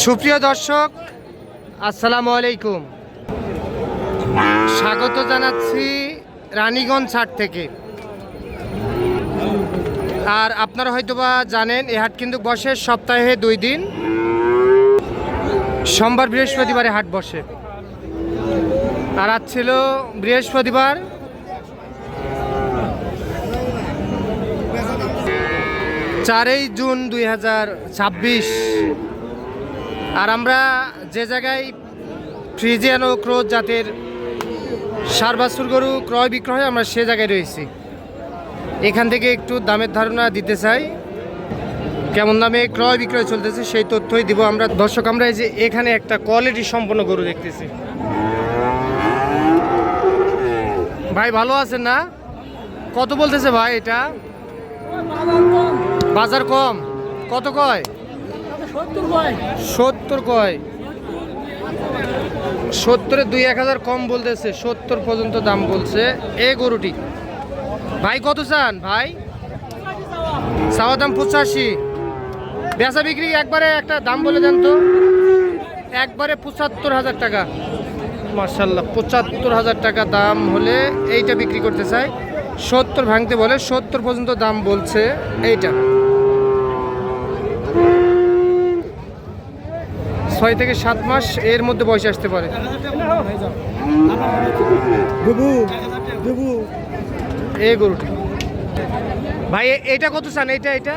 সুপ্রিয় দর্শক, আসসালামু আলাইকুম। স্বাগত জানাচ্ছি রানীগঞ্জ হাট থেকে। আর আপনারা হয়তোবা জানেন, এই হাট কিন্তু বসে সপ্তাহে 2 দিন, সোমবার বৃহস্পতিবারে হাট বসে। আর আজ ছিল বৃহস্পতিবার। চারই জুন 2026। আর আমরা যে জায়গায় ফ্রিজিয়ান ও ক্রোজ জাতের ষাঁড় বাছুর গরু ক্রয় বিক্রয়, আমরা সে জায়গায় রয়েছি। এখান থেকে একটু দামের ধারণা দিতে চাই, কেমন দামে ক্রয় বিক্রয় চলতেছে সেই তথ্যই দিব আমরা। দর্শক, আমরা এই যে এখানে একটা কোয়ালিটি সম্পন্ন গরু দেখতেছি। ভাই ভালো আছেন না? কত বলতেছে ভাই এটা? বাজার কম? কত কয়? 70 কয়। 70-এ 2-1000 কম বলতেছে, 70 পর্যন্ত দাম বলছে এই গরুটি। ভাই কত চান ভাই? চাওয়া দাম 85। বেচা বিক্রি একবারে একটা দাম বলে দেন তো। একবারে 75,000 টাকা। মাশাআল্লাহ, 75,000 টাকা দাম হলে এইটা বিক্রি করতে চাই। 70 ভাঙতে বলে, 70 পর্যন্ত দাম বলছে এইটা। 6 থেকে 7 মাস এর মধ্যে বয়স আসতে পারে। এই গরুটি ভাই এইটা কত চান? এইটা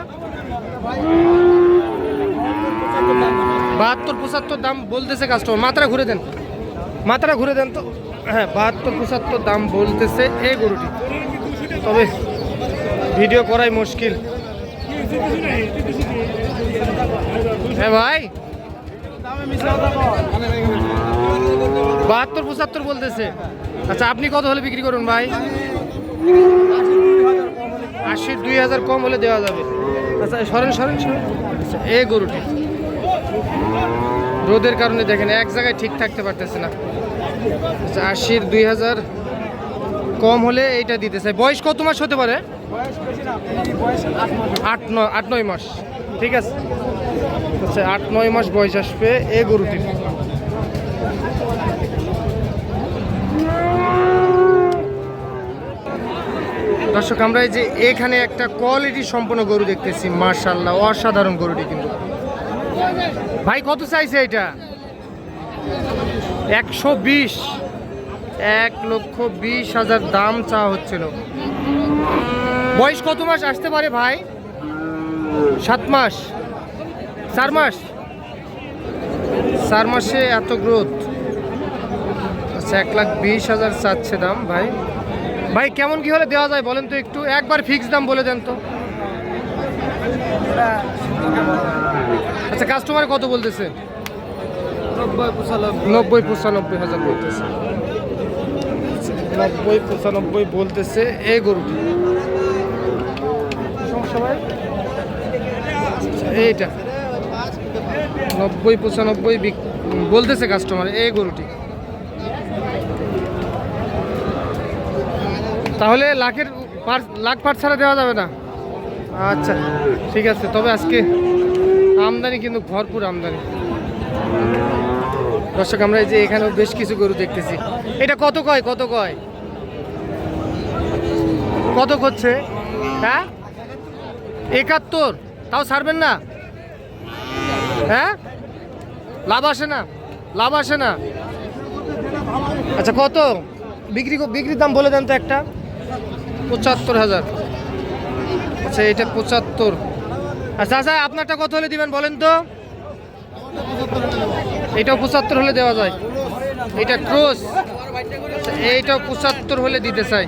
72-75 দাম বলতেছে কাস্টমার। মাত্রা ঘুরে দেন, মাত্রা ঘুরে দেন তো। হ্যাঁ, 72-75 দাম বলতেছে এই গরুটি। তবে ভিডিও করাই মুশকিল। হ্যাঁ ভাই, 72-75 বলতেছে। আচ্ছা, আপনি কত হলে বিক্রি করুন ভাই? 80, 2000 কম হলে দেওয়া যাবে। আচ্ছা, সরেন। আচ্ছা, এই গরুটি রোদের কারণে দেখেন এক জায়গায় ঠিক থাকতে পারতেছে না। আচ্ছা, 80, 2000 কম হলে এইটা দিতে চাই। বয়স কত মাস হতে পারে? 8-9 মাস। ঠিক আছে। আচ্ছা, 8-9 মাস বয়স আসবে এই গরুটির। দর্শক, আমরা এই যে এখানে একটা কোয়ালিটি সম্পন্ন গরু দেখতেছি। মাশাআল্লাহ, অসাধারণ গরুটি কিন্তু। ভাই কত চাইছে এটা? 120। 1,20,000 দাম চাওয়া হচ্ছিল। বয়স কত মাস আসতে পারে ভাই? 7 মাস? 4 মাস? 4 মাসে এত গ্রোথ? আচ্ছা, 1,20,000 চাচ্ছে দাম। ভাই কেমন কি হলে দেওয়া যায় বলেন তো একটু। একবার ফিক্স দাম বলে দেন তো। আচ্ছা, কাস্টমার কত বলতেছে? 90-95,000 বলতেছে। 90-95 বলতেছে এই গরুটি। সমস্যা ভাই এইটা 90-95 বলতেছে কাস্টমার এই গরুটি। তাহলে লাখ পার ছাড়া দেওয়া যাবে না? আচ্ছা, ঠিক আছে। তবে আজকে আমদানি কিন্তু ভরপুর আমদানি। দর্শক, আমরা এই যে এখানেও বেশ কিছু গরু দেখতেছি। এটা কত কয়? কত করছে? হ্যাঁ, 71। তাও ছাড়বেন না? হ্যাঁ, লাভ আসে না। আচ্ছা, কত বিক্রির দাম বলে দেন তো একটা। 75,000। আচ্ছা, এটা 75। আচ্ছা, আপনারটা কত হলে দিবেন বলেন তো? এটাও 75 হলে দেওয়া যায়। এটা ক্রস। এইটাও 75 হলে দিতে চাই।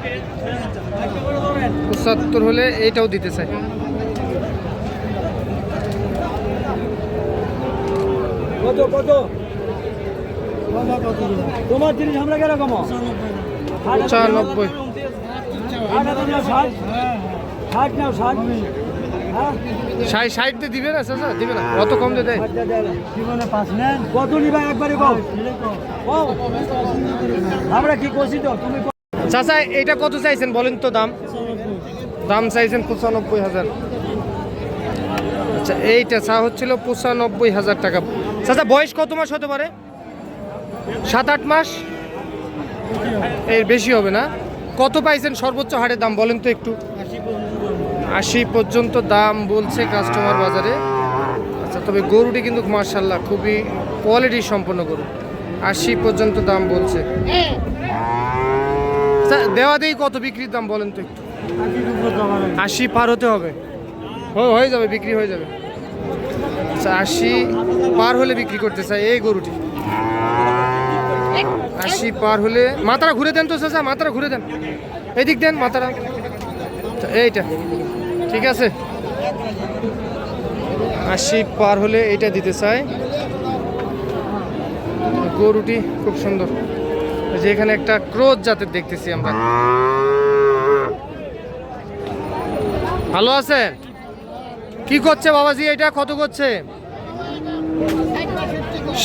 75 হলে এইটাও দিতে চাই। কত তোমার জিনিস আমরা কিরকম? 95। 60 দিয়ে দিবে না? আচ্ছা, দিবে না? অত কম দিয়ে দেয়? কত নিবা একবারে কম। আমরা কি করছি তো তুমি। চাচা, এটা কত চাইছেন বলেন তো? দাম চাইছেন 95,000। আচ্ছা এইটা চা হচ্ছিল 95,000 টাকা। চাচা বয়স কত মাস হতে পারে? 7-8 মাস, এর বেশি হবে না? কত পাইছেন সর্বোচ্চ হাটের দাম বলেন তো একটু? 80 পর্যন্ত দাম বলছে কাস্টমার বাজারে। আচ্ছা তবে গরুটি কিন্তু মাশাআল্লাহ খুবই কোয়ালিটি সম্পন্ন গরু। 80 পর্যন্ত দাম বলছে। আচ্ছা দেওয়া দেই কত বিক্রির দাম বলেন তো একটু? 80 পার হতে হবে, হয়ে যাবে, বিক্রি হয়ে যাবে। আচ্ছা 80 পার হলে বিক্রি করতে চাই এই গরুটি। 80 পার হলে মাথাটা ঘুরে দেন তো চাচা, মাথাটা ঘুরে দেন, এদিক দেন মাথাটা। আচ্ছা এইটা ঠিক আছে, 80 পার হলে এইটা দিতে চাই। গরুটি খুব সুন্দর, যে এখানে একটা ক্রোধ জাতের দেখতেছি আমরা। ভালো আছে? কি করছে বাবাজি এটা, কত করছে?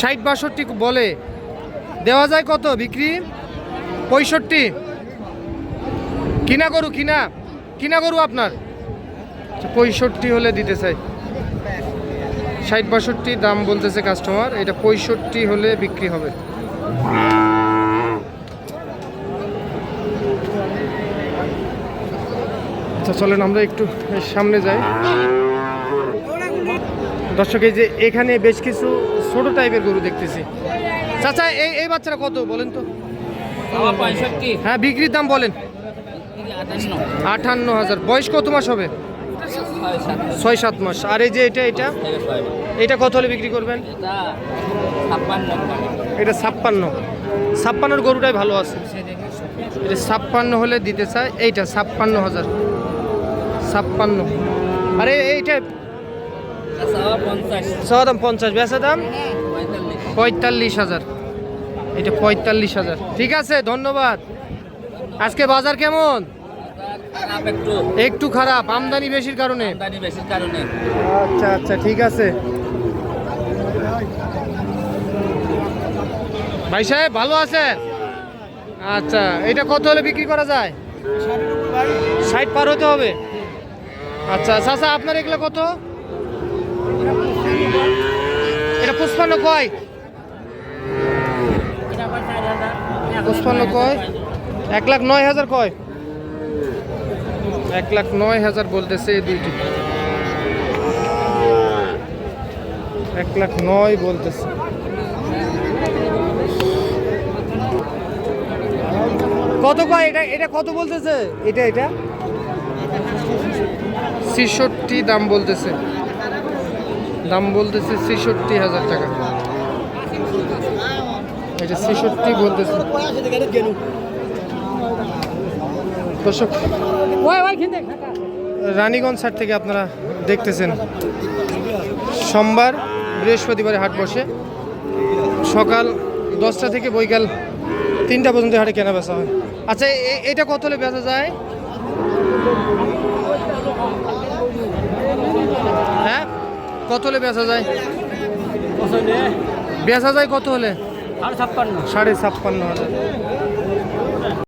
60-62 বলে, দেওয়া যায় কত বিক্রি? 65। কিনা গরু, কিনা গরু আপনার? 65 হলে দিতে চাই। 60-62 দাম বলতেছে কাস্টমার, এটা 65 হলে বিক্রি হবে। আচ্ছা চলেন আমরা একটু সামনে যাই। দর্শক এই যে এখানে বেশ কিছু ছোট টাইপের গরু দেখতেছি। চাচা এই বাচ্চারা কত বলেন তো? হ্যাঁ বিক্রির দাম বলেন। 58,000। বয়স কত মাস হবে? 6-7 মাস। আর এই যে এটা কত হলে বিক্রি করবেন? এটা 56 গরুটাই ভালো আছে। এটা 56 হলে দিতে চাই। এইটা 56,000। 56। আরে এইটা চাওয়া দাম 50, বেচা দাম 45,000। এটা 45,000। ঠিক আছে ধন্যবাদ। আজকে বাজার কেমন? একটু খারাপ, আমদানি বেশির কারণে। আচ্ছা আচ্ছা ঠিক আছে ভাই সাহেব, ভালো আছেন? আচ্ছা এটা কত হলে বিক্রি করা যায়? 60 পার হতে হবে। আচ্ছা চাচা আপনার এগুলো কত? এটা 55 কয়? 55 কয়? 1,09,000 কয়? 1,09,000 বলতেছে এই দুইটি। 1,09,000 বলতেছে। কত কয় এটা কত বলতেছে? এটা 66 দাম বলতেছে। 66,000 টাকা। এটা 66 বলতেছে। দর্শক রানীগঞ্জ হাট থেকে আপনারা দেখতেছেন সোমবার বৃহস্পতিবারে হাট বসে। সকাল 10টা থেকে বৈকাল 3টা পর্যন্ত হাটে কেনা বেচা হয়। আচ্ছা এটা কত হলে বেচা যায়? হ্যাঁ কত হলে বেচা যায়? বেচা যায় কত হলে? 56,500।